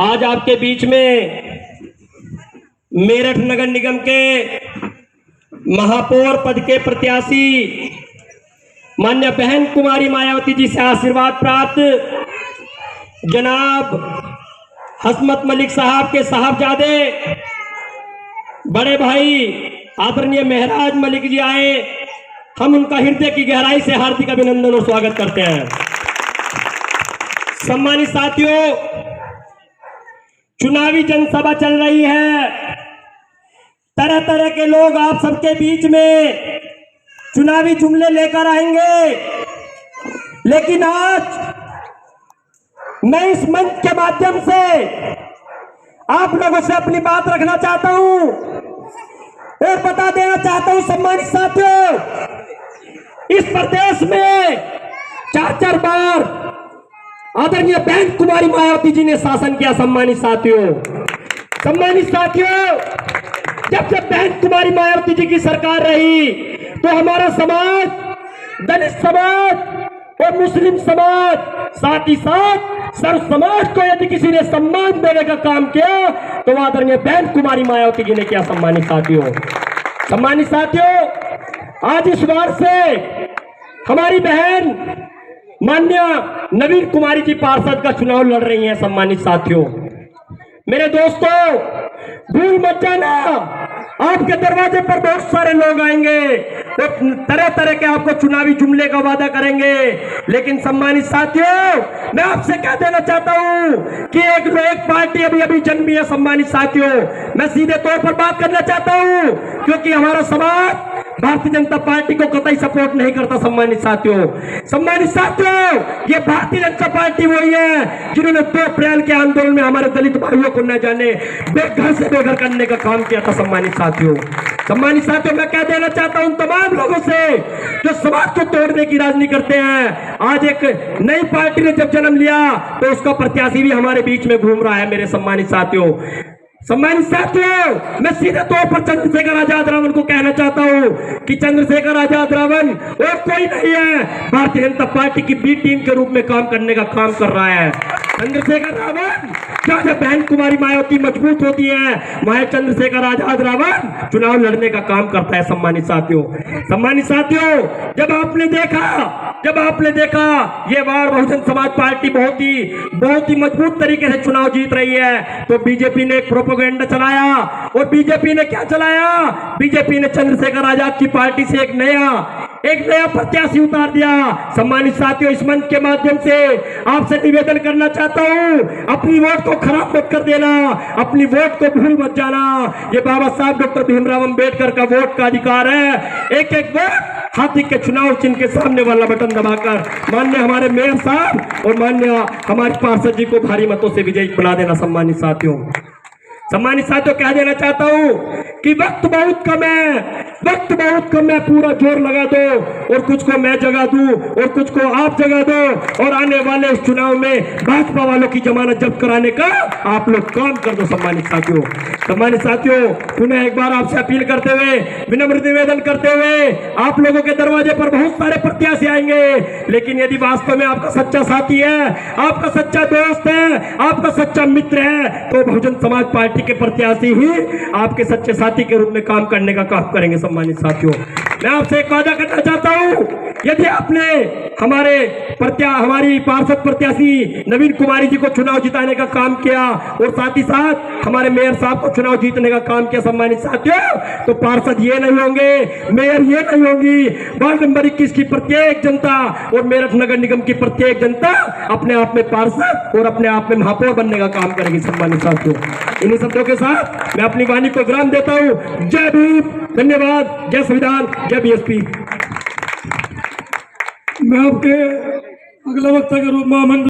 आज आपके बीच में मेरठ नगर निगम के महापौर पद के प्रत्याशी मान्य बहन कुमारी मायावती जी से आशीर्वाद प्राप्त जनाब हसमत मलिक साहब के साहबजादे बड़े भाई आदरणीय महराज मलिक जी आए। हम उनका हृदय की गहराई से हार्दिक अभिनंदन और स्वागत करते हैं। सम्मानित साथियों, चुनावी जनसभा चल रही है। तरह तरह के लोग आप सबके बीच में चुनावी जुमले लेकर आएंगे, लेकिन आज मैं इस मंच के माध्यम से आप लोगों से अपनी बात रखना चाहता हूं और बता देना चाहता हूं। सम्मानित साथियों, इस प्रदेश में 4 बार आदरणीय बहन कुमारी मायावती जी ने शासन किया। सम्मानित साथियों, जब बहन कुमारी मायावती जी की सरकार रही तो हमारा समाज, दलित समाज और मुस्लिम समाज, साथ ही साथ सर्व समाज को यदि किसी ने सम्मान देने का काम किया तो आदरणीय बहन कुमारी मायावती जी ने किया। सम्मानित साथियों, आज इस बार से हमारी बहन मान्य नवीन कुमारी जी पार्षद का चुनाव लड़ रही हैं। सम्मानित साथियों, मेरे दोस्तों, भूल मत जाना, आपके दरवाजे पर बहुत सारे लोग आएंगे तो तरह तरह के आपको चुनावी जुमले का वादा करेंगे, लेकिन सम्मानित साथियों, मैं आपसे क्या देना चाहता हूं कि एक पार्टी अभी जन्मी है। सम्मानित साथियों, मैं सीधे तौर पर बात करना चाहता हूं क्योंकि हमारा समाज भारतीय जनता पार्टी को कतई सपोर्ट नहीं करता। सम्मानित साथियों, ये भारतीय जनता पार्टी वही है जिन्होंने 2 अप्रैल के आंदोलन में हमारे दलित भाइयों को न जाने बेघर से बेघर करने का काम किया था। सम्मानित साथियों, मैं क्या देना चाहता हूं तमाम लोगों से जो समाज को तोड़ने की राजनीति करते हैं। आज एक नई पार्टी ने जब जन्म लिया तो उसका प्रत्याशी भी हमारे बीच में घूम रहा है। मेरे सम्मानित साथियों, मैं सीधे तौर पर चंद्रशेखर आजाद रावण को कहना चाहता हूं कि चंद्रशेखर आजाद रावण और कोई नहीं है, भारतीय जनता पार्टी की बी टीम के रूप में काम करने का काम कर रहा है। चंद्रशेखर रावण, जब बहन कुमारी मायावती मजबूत होती है, वहां चंद्रशेखर आजाद रावण चुनाव लड़ने का काम करता है। सम्मानित साथियों, जब आपने देखा ये बार बहुजन समाज पार्टी बहुत ही मजबूत तरीके से चुनाव जीत रही है तो बीजेपी ने एक प्रोपेगेंडा चलाया। और बीजेपी ने क्या चलाया? बीजेपी ने चंद्रशेखर आजाद की पार्टी से एक नया प्रत्याशी उतार दिया। सम्मानित साथियों, इस मंच के माध्यम से आपसे निवेदन करना चाहता हूं, अपनी वोट को खराब मत कर देना, अपनी वोट को भूल मत जाना। ये बाबा साहब डॉक्टर भीमराव अंबेडकर का वोट का अधिकार है। एक वोट हाथी के चुनाव चिन्ह के सामने वाला बटन दबाकर माननीय हमारे मेयर साहब और माननीय हमारे पार्षद जी को भारी मतों से विजयी बना देना। सम्मानित साथियों, कह देना चाहता हूं कि वक्त बहुत कम है, पूरा जोर लगा दो और कुछ को मैं जगा दूं और कुछ को आप जगा दो और आने वाले इस चुनाव में भाजपा वालों की जमानत जब्त कराने का आप लोग काम कर दो। सम्मानित साथियों, पुनः एक बार आपसे अपील करते हुए, विनम्र निवेदन करते हुए, आप लोगों के दरवाजे पर बहुत सारे प्रत्याशी आएंगे, लेकिन यदि वास्तव में आपका सच्चा साथी है, आपका सच्चा दोस्त है, आपका सच्चा मित्र है तो बहुजन समाज पार्टी के प्रत्याशी ही आपके सच्चे साथी के रूप में काम करने का काम करेंगे। सम्मानित साथियों, मैं आपसे एक वादा करना चाहता हूं, यदि आपने हमारी पार्षद प्रत्याशी नवीन कुमारी जी को चुनाव जिताने का काम किया और साथ ही साथ हमारे मेयर साहब को चुनाव जीतने का काम किया, सम्मानित साथियों, तो पार्षद ये नहीं होंगे, मेयर ये नहीं होंगी, वार्ड नंबर 21 की प्रत्येक जनता और मेरठ नगर निगम की प्रत्येक जनता अपने आप में पार्षद और अपने आप में महापौर बनने का काम करेगी। सम्मानित साथियों, इन्हीं शब्दों के साथ मैं अपनी वाणी को विराम देता हूं। जय भीम, धन्यवाद, जय संविधान, जय बीएसपी। मैं आपके अगला वक्ता के रूप में